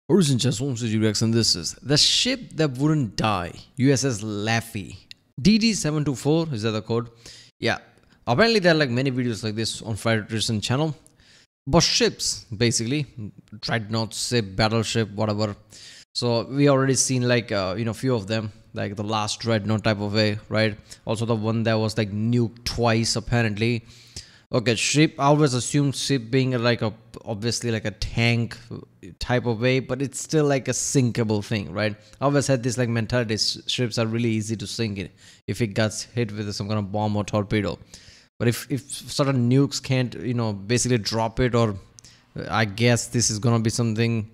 Origin just wants to react, and this is the ship that wouldn't die. USS Laffey. DD-724 is that the code? Yeah. Apparently there are like many videos like this on Electrician channel. But ships, basically, dreadnought ship, battleship, whatever. So we already seen like few of them, like the last dreadnought type of way, right? Also the one that was like nuked twice apparently. Okay, ship. I always assumed ship being like a obviously like a tank type of way, but it's still like a sinkable thing, right? I always had this like mentality: ships are really easy to sink it if it gets hit with some kind of bomb or torpedo. But if certain nukes can't basically drop it, or I guess this is gonna be something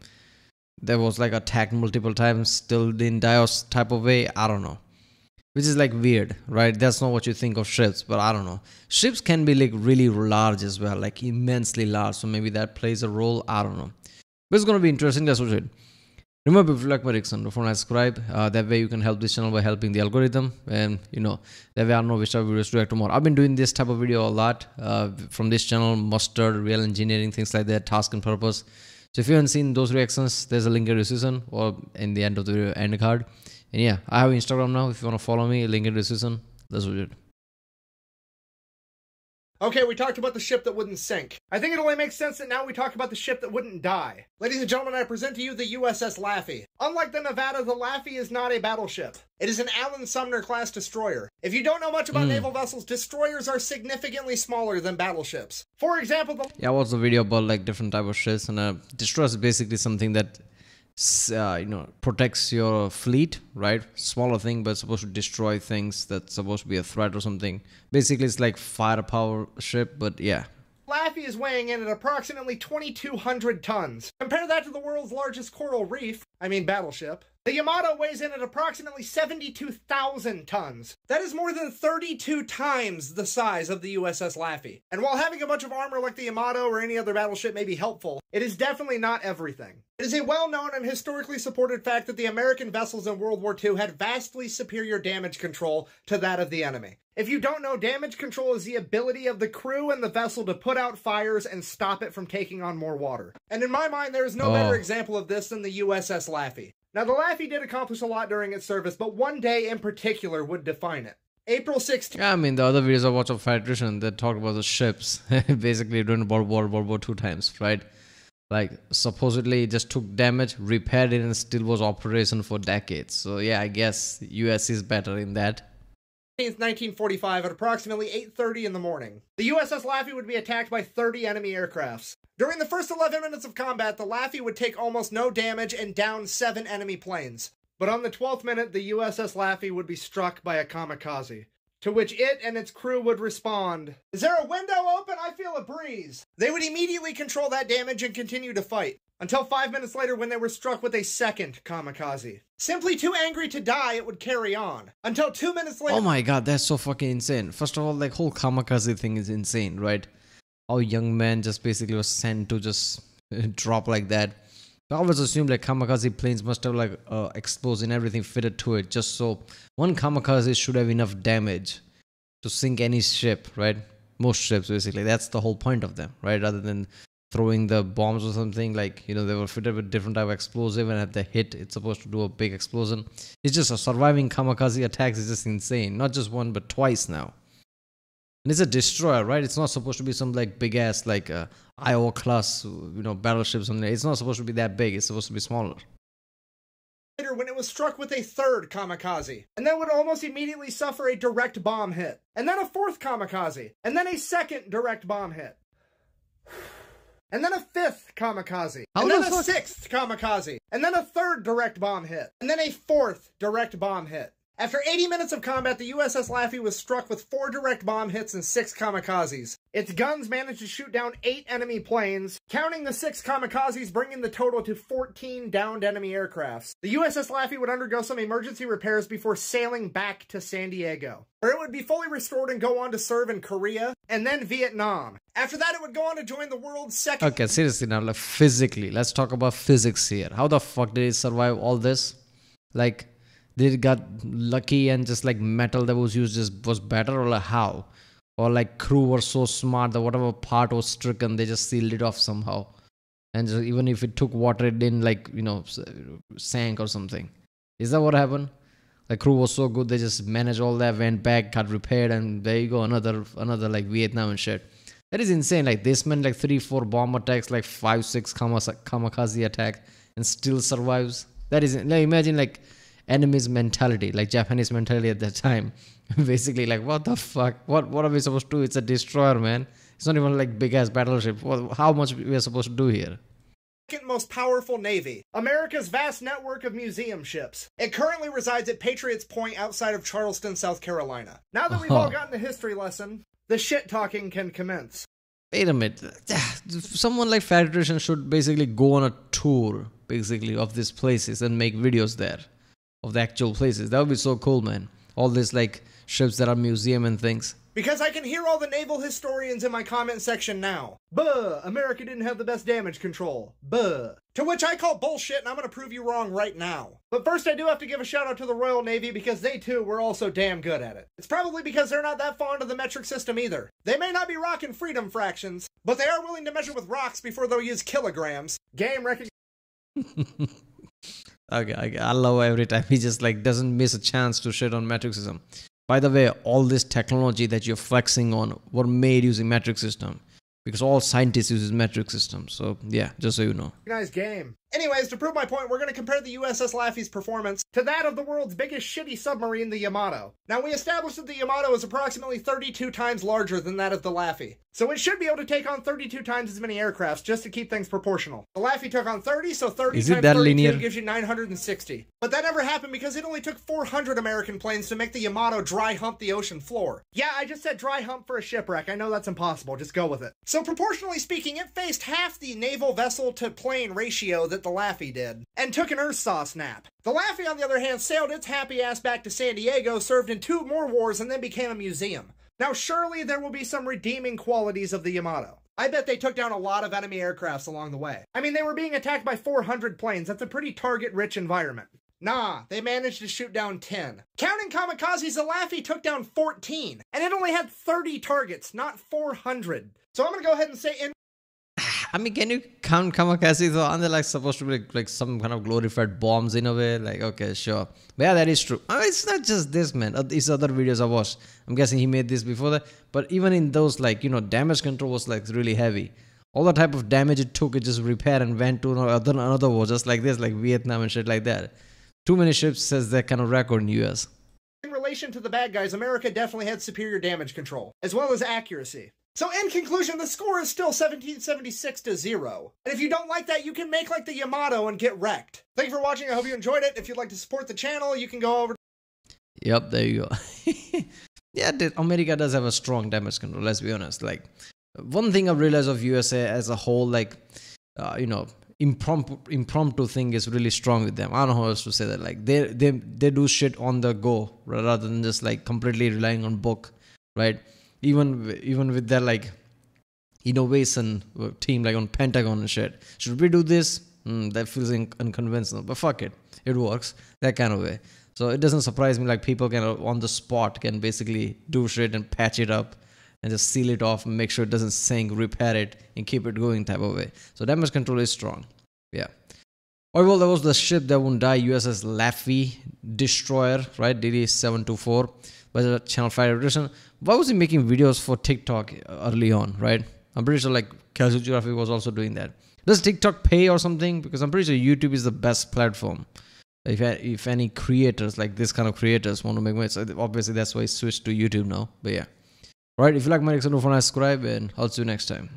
that was like attacked multiple times, still didn't die or type of way. I don't know. Which is like weird, right? That's not what you think of ships, but I don't know. Ships can be like really large as well, like immensely large. So maybe that plays a role. I don't know. But it's going to be interesting. That's what it. Remember, if you like my reaction, don't forget to subscribe. That way you can help this channel by helping the algorithm. And, that way I know which type of videos to react to more. I've been doing this type of video a lot from this channel, mustard, real engineering, things like that, task and purpose. So if you haven't seen those reactions, there's a link in the description or in the end of the video, end card. And yeah, I have Instagram now. If you want to follow me, link in the description. That's what it. Okay, we talked about the ship that wouldn't sink. I think it only makes sense that now we talk about the ship that wouldn't die. Ladies and gentlemen, I present to you the USS Laffey. Unlike the Nevada, the Laffey is not a battleship. It is an Allen Sumner class destroyer. If you don't know much about naval vessels, destroyers are significantly smaller than battleships. For example, I watched a video about like different type of ships, and destroyer is basically something that protects your fleet, right? Smaller thing, but supposed to destroy things that's supposed to be a threat or something. Basically, it's like firepower ship, but yeah. Laffey is weighing in at approximately 2,200 tons. Compare that to the world's largest coral reef, battleship. The Yamato weighs in at approximately 72,000 tons. That is more than 32 times the size of the USS Laffey. And while having a bunch of armor like the Yamato or any other battleship may be helpful, it is definitely not everything. It is a well-known and historically supported fact that the American vessels in World War II had vastly superior damage control to that of the enemy. If you don't know, damage control is the ability of the crew and the vessel to put out fires and stop it from taking on more water. And in my mind, there is no better example of this than the USS Laffey. Now, the Laffey did accomplish a lot during its service, but one day in particular would define it. April 16th. Yeah, the other videos I watched of Electrician that talk about the ships, basically during World War II times, right? Like, supposedly it just took damage, repaired it, and still was operation for decades. So yeah, I guess US is better in that. 1945 at approximately 8:30 in the morning. The USS Laffey would be attacked by 30 enemy aircrafts. During the first 11 minutes of combat, the Laffey would take almost no damage and down 7 enemy planes. But on the 12th minute, the USS Laffey would be struck by a kamikaze, to which it and its crew would respond, "Is there a window open? I feel a breeze." They would immediately control that damage and continue to fight, until 5 minutes later when they were struck with a second kamikaze. Simply too angry to die, it would carry on, until 2 minutes later— Oh my god, that's so fucking insane. First of all, like, whole kamikaze thing is insane, right? How young man just basically was sent to just drop like that. I always assumed like kamikaze planes must have like explosion, everything fitted to it, just so one kamikaze should have enough damage to sink any ship, right? Most ships, basically. That's the whole point of them, right? Rather than throwing the bombs or something, like, they were fitted with different type of explosive, and at the hit, it's supposed to do a big explosion. It's just a surviving kamikaze attacks is just insane. Not just one, but twice now. And it's a destroyer, right? It's not supposed to be some like big ass like Iowa class, battleship. Something. It's not supposed to be that big. It's supposed to be smaller. Later, when it was struck with a third kamikaze, and then would almost immediately suffer a direct bomb hit, and then a fourth kamikaze, and then a second direct bomb hit, and then a fifth kamikaze, and then a sixth kamikaze, and then a third direct bomb hit, and then a fourth direct bomb hit. After 80 minutes of combat, the USS Laffey was struck with 4 direct bomb hits and 6 kamikazes. Its guns managed to shoot down 8 enemy planes, counting the 6 kamikazes, bringing the total to 14 downed enemy aircrafts. The USS Laffey would undergo some emergency repairs before sailing back to San Diego, where it would be fully restored and go on to serve in Korea and then Vietnam. After that, it would go on to join the world's second— Okay, seriously now, like physically, let's talk about physics here. How the fuck did it survive all this? Like, did it got lucky and just like metal that was used just was better, or like how? Or like crew were so smart that whatever part was stricken, they just sealed it off somehow. And just, even if it took water, it didn't like, sank or something. Is that what happened? The crew was so good, they just managed all that, went back, got repaired, and there you go, another like Vietnam and shit. That is insane. Like this man like 3-4 bomb attacks, like 5-6 kamikaze attack, and still survives. That is, like, imagine like enemy's mentality, like Japanese mentality at that time. Basically, like, what the fuck? What are we supposed to do? It's a destroyer, man. It's not even like big ass battleship. How much we are supposed to do here? Second most powerful navy, America's vast network of museum ships. It currently resides at Patriots Point outside of Charleston, South Carolina. Now that we've all gotten a history lesson, the shit talking can commence. Wait a minute. Someone like Federation should basically go on a tour, basically, of these places and make videos there of the actual places. That would be so cool, man. All these like ships that are museum and things. Because I can hear all the naval historians in my comment section now. Buh, America didn't have the best damage control. Buh. To which I call bullshit, and I'm gonna prove you wrong right now. But first I do have to give a shout out to the Royal Navy because they too were also damn good at it. It's probably because they're not that fond of the metric system either. They may not be rocking freedom fractions, but they are willing to measure with rocks before they'll use kilograms. Game recognition. Okay, I love every time he just like doesn't miss a chance to shit on metric system. By the way, all this technology that you're flexing on were made using metric system. Because all scientists use metric system. So yeah, just so you know. Nice game. Anyways, to prove my point, we're going to compare the USS Laffey's performance to that of the world's biggest shitty submarine, the Yamato. Now, we established that the Yamato is approximately 32 times larger than that of the Laffey. So it should be able to take on 32 times as many aircrafts just to keep things proportional. The Laffey took on 30, so 30 is times it that 32 linear? Gives you 960. But that never happened because it only took 400 American planes to make the Yamato dry hump the ocean floor. Yeah, I just said dry hump for a shipwreck. I know that's impossible. Just go with it. So proportionally speaking, it faced half the naval vessel to plane ratio that the Laffey did, and took an earthsaw nap. The Laffey, on the other hand, sailed its happy ass back to San Diego, served in 2 more wars, and then became a museum. Now, surely there will be some redeeming qualities of the Yamato. I bet they took down a lot of enemy aircrafts along the way. I mean, they were being attacked by 400 planes. That's a pretty target-rich environment. Nah, they managed to shoot down 10. Counting kamikazes, the Laffey took down 14, and it only had 30 targets, not 400. So I'm gonna go ahead and say I mean, can you count kamikazes? Aren't they like supposed to be like some kind of glorified bombs in a way? Like, okay, sure. But yeah, that is true. I mean, it's not just this, man. These other videos I watched, I'm guessing he made this before that. But even in those, like, damage control was like really heavy. All the type of damage it took, it just repaired and went to another war, just like this, like Vietnam and shit like that. Too many ships says that kind of record in US. In relation to the bad guys, America definitely had superior damage control, as well as accuracy. So in conclusion, the score is still 1776-0. And if you don't like that, you can make like the Yamato and get wrecked. Thank you for watching. I hope you enjoyed it. If you'd like to support the channel, you can go over. Yep, there you go. Yeah, America does have a strong damage control, let's be honest. Like, one thing I've realized of USA as a whole, like, impromptu thing is really strong with them. I don't know how else to say that. Like, they do shit on the go rather than just like completely relying on book, right? Even with their like innovation team, like on Pentagon and shit. Should we do this? That feels unconventional, but fuck it, it works that kind of way. So it doesn't surprise me like people can on the spot can basically do shit and patch it up and just seal it off and make sure it doesn't sink, repair it, and keep it going type of way. So damage control is strong. Yeah. Alright, well, that was the ship that won't die, USS Laffey destroyer, right? DD-724 by the channel Federation. Why was he making videos for TikTok early on, right? I'm pretty sure like Casual Geography was also doing that. Does TikTok pay or something? Because I'm pretty sure YouTube is the best platform. If any creators, like this kind of creators, want to make money, so obviously that's why I switched to YouTube now. But yeah. Alright, if you like my next video, subscribe and I'll see you next time.